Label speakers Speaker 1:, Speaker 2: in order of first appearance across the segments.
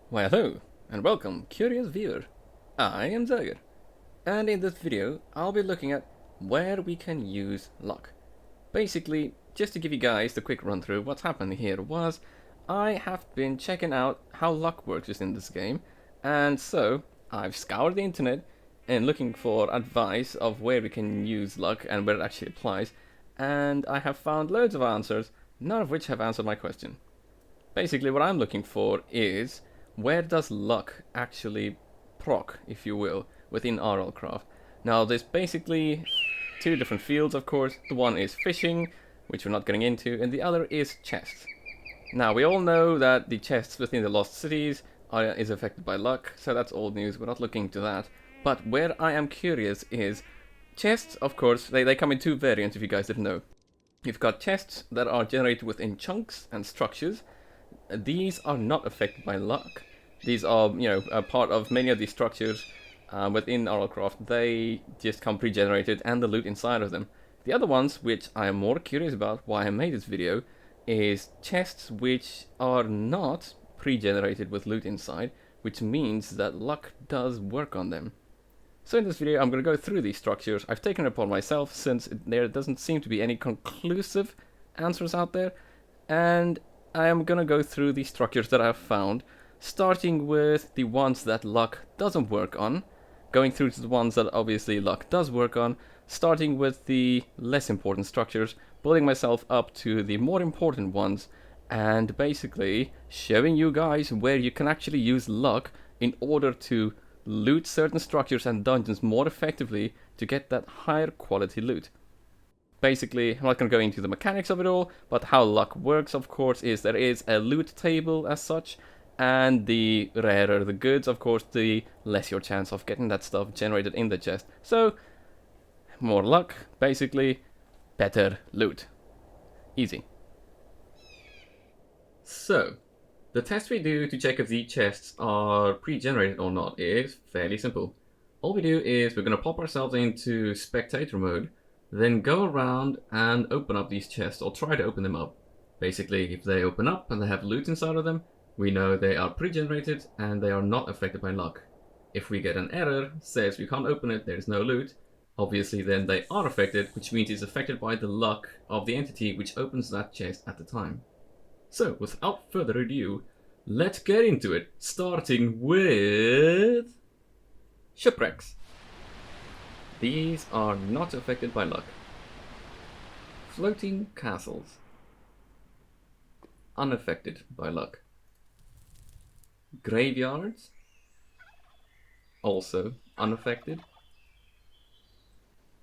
Speaker 1: Well, hello, and welcome, curious viewer. I am Zerger, and in this video, I'll be looking at where we can use luck. Basically, just to give you guys the quick run through, what's happened here was I have been checking out how luck works in this game, and so I've scoured the internet and looking for advice of where we can use luck and where it actually applies, and I have found loads of answers, none of which have answered my question. Basically, what I'm looking for is where does luck actually proc, if you will, within RLCraft. Now, there's basically two different fields, of course. The one is fishing, which we're not getting into, and the other is chests. Now, we all know that the chests within the Lost Cities is affected by luck, so that's old news. We're not looking into that. But where I am curious is chests, of course, they come in two variants, if you guys didn't know. You've got chests that are generated within chunks and structures. These are not affected by luck. These are, a part of many of these structures within RLCraft. They just come pre-generated and the loot inside of them. The other ones, which I am more curious about, why I made this video, is chests which are not pre-generated with loot inside, which means that luck does work on them. So in this video, I'm going to go through these structures. I've taken it upon myself since there doesn't seem to be any conclusive answers out there, and I am going to go through the structures that I've found, starting with the ones that luck doesn't work on, going through to the ones that obviously luck does work on, starting with the less important structures, building myself up to the more important ones, and basically showing you guys where you can actually use luck in order to loot certain structures and dungeons more effectively to get that higher quality loot. Basically, I'm not going to go into the mechanics of it all, but how luck works, of course, is there is a loot table as such, and the rarer the goods, of course, the less your chance of getting that stuff generated in the chest. So, more luck, basically, better loot. Easy. So, the test we do to check if the chests are pre-generated or not is fairly simple. All we do is we're going to pop ourselves into spectator mode, then go around and open up these chests, or try to open them up. Basically, if they open up and they have loot inside of them, we know they are pre-generated and they are not affected by luck. If we get an error, says we can't open it, there's no loot, obviously then they are affected, which means it's affected by the luck of the entity which opens that chest at the time. So, without further ado, let's get into it, starting with shipwrecks. These are not affected by luck. Floating castles. Unaffected by luck. Graveyards. Also unaffected.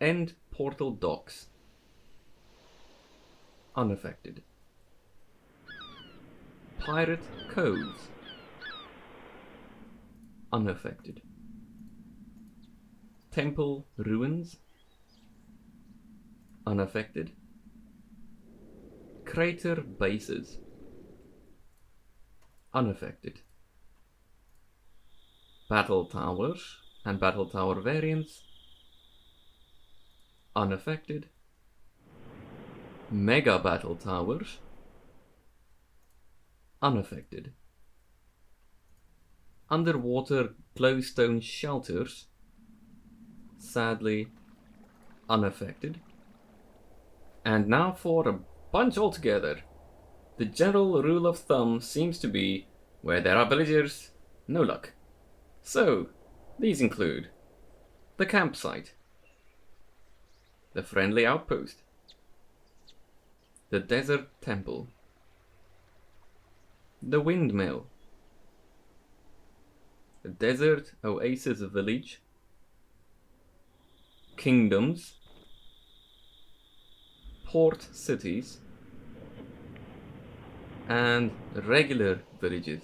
Speaker 1: End portal docks. Unaffected. Pirate coves. Unaffected. Temple ruins. Unaffected. Crater bases. Unaffected. Battle towers and battle tower variants. Unaffected. Mega battle towers. Unaffected. Underwater glowstone shelters. Sadly, unaffected. And now for a bunch altogether. The general rule of thumb seems to be, where there are villagers, no luck. So, these include the campsite, the friendly outpost, the desert temple, the windmill, the desert oasis village, kingdoms, port cities, and regular villages.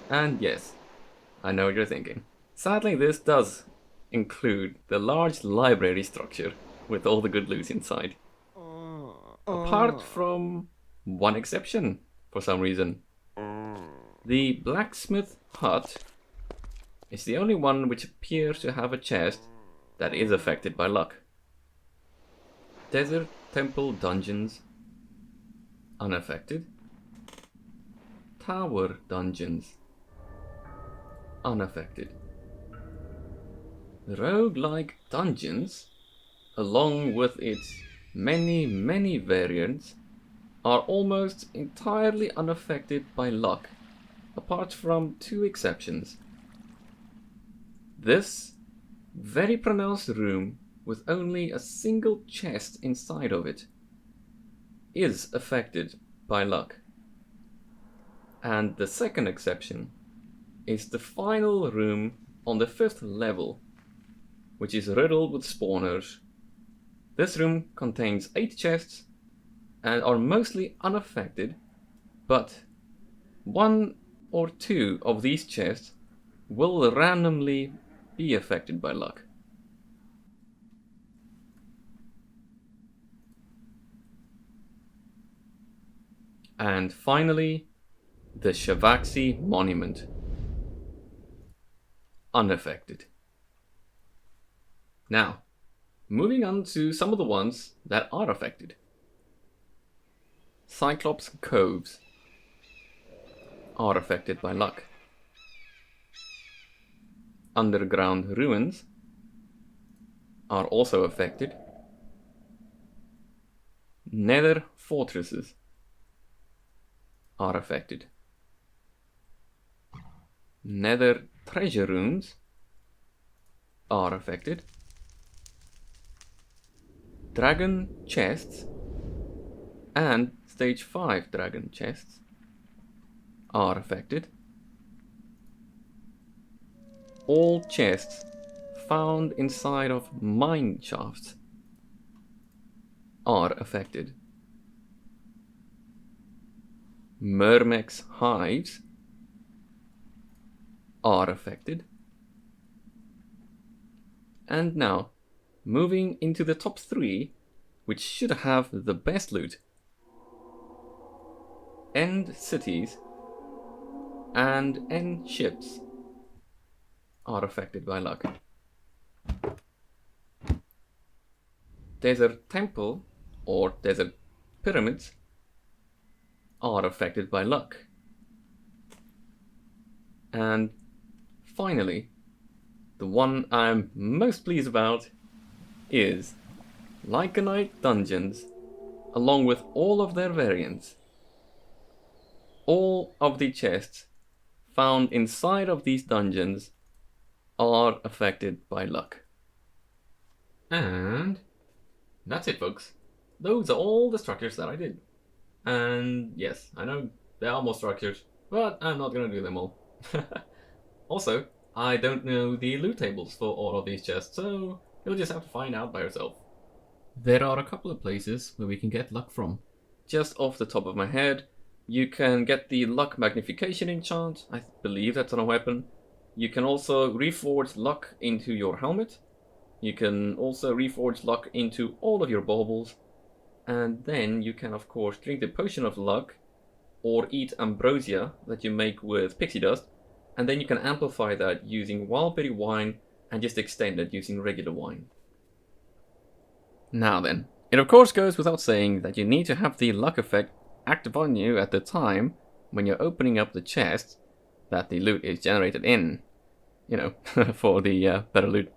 Speaker 1: And yes, I know what you're thinking. Sadly, this does include the large library structure with all the good loot inside. Apart from one exception, for some reason. The blacksmith hut is the only one which appears to have a chest that is affected by luck. Desert temple dungeons, unaffected. Tower dungeons, unaffected. Roguelike dungeons, along with its many variants, are almost entirely unaffected by luck, apart from two exceptions. This very pronounced room with only a single chest inside of it is affected by luck. And the second exception is the final room on the 5th level, which is riddled with spawners. This room contains 8 chests and are mostly unaffected, but 1 or 2 of these chests will randomly be affected by luck. And finally, the Shavaxi Monument. Unaffected. Now, moving on to some of the ones that are affected. Cyclops Coves are affected by luck. Underground Ruins are also affected. Nether Fortresses are affected. Nether Treasure Rooms are affected. Dragon Chests and Stage 5 Dragon Chests are affected. All chests found inside of mine shafts are affected. Myrmex hives are affected. And now, moving into the top 3, which should have the best loot. End cities and end ships are affected by luck. Desert temple or desert pyramids are affected by luck. And finally, the one I'm most pleased about is Lycanite dungeons, along with all of their variants. All of the chests found inside of these dungeons are affected by luck. And that's it, folks. Those are all the structures that I did. And yes, I know there are more structures, but I'm not gonna do them all. Also, I don't know the loot tables for all of these chests, so you'll just have to find out by yourself. There are a couple of places where we can get luck from. Just off the top of my head, you can get the luck magnification enchant. I believe that's on a weapon. You can also reforge luck into your helmet. You can also reforge luck into all of your baubles. And then you can of course drink the potion of luck or eat ambrosia that you make with pixie dust. And then you can amplify that using wildberry wine and just extend it using regular wine. Now then, it of course goes without saying that you need to have the luck effect active on you at the time when you're opening up the chest that the loot is generated in. You know, for the better loot.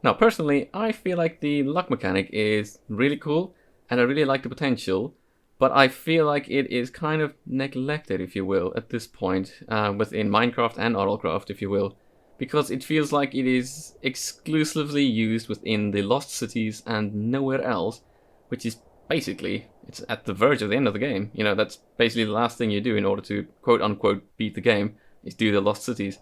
Speaker 1: Now personally, I feel like the luck mechanic is really cool and I really like the potential, but I feel like it is kind of neglected, if you will, at this point within Minecraft and RLCraft, if you will. Because it feels like it is exclusively used within the Lost Cities and nowhere else, which is basically, it's at the verge of the end of the game. You know, that's basically the last thing you do in order to quote-unquote beat the game, is do the Lost Cities.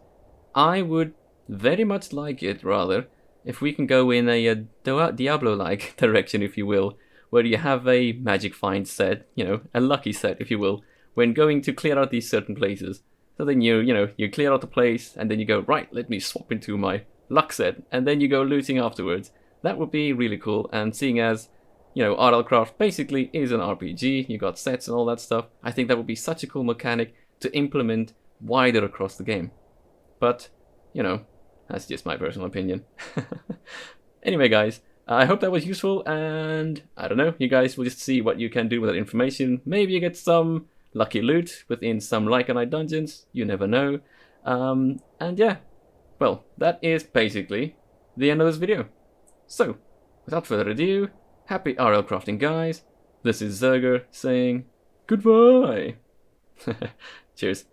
Speaker 1: I would very much like it, rather, if we can go in a Diablo-like direction, if you will, where you have a magic find set, you know, a lucky set, if you will, when going to clear out these certain places. So then you clear out the place, and then you go, right, let me swap into my luck set, and then you go looting afterwards. That would be really cool, and seeing as, you know, RLCraft basically is an RPG, you got sets and all that stuff, I think that would be such a cool mechanic to implement wider across the game. But, you know, that's just my personal opinion. Anyway, guys, I hope that was useful, and I don't know, you guys will just see what you can do with that information. Maybe you get some lucky loot within some Lycanite dungeons, you never know. And yeah, well, that is basically the end of this video. So, without further ado, happy RL crafting, guys. This is Zerger saying goodbye. Cheers.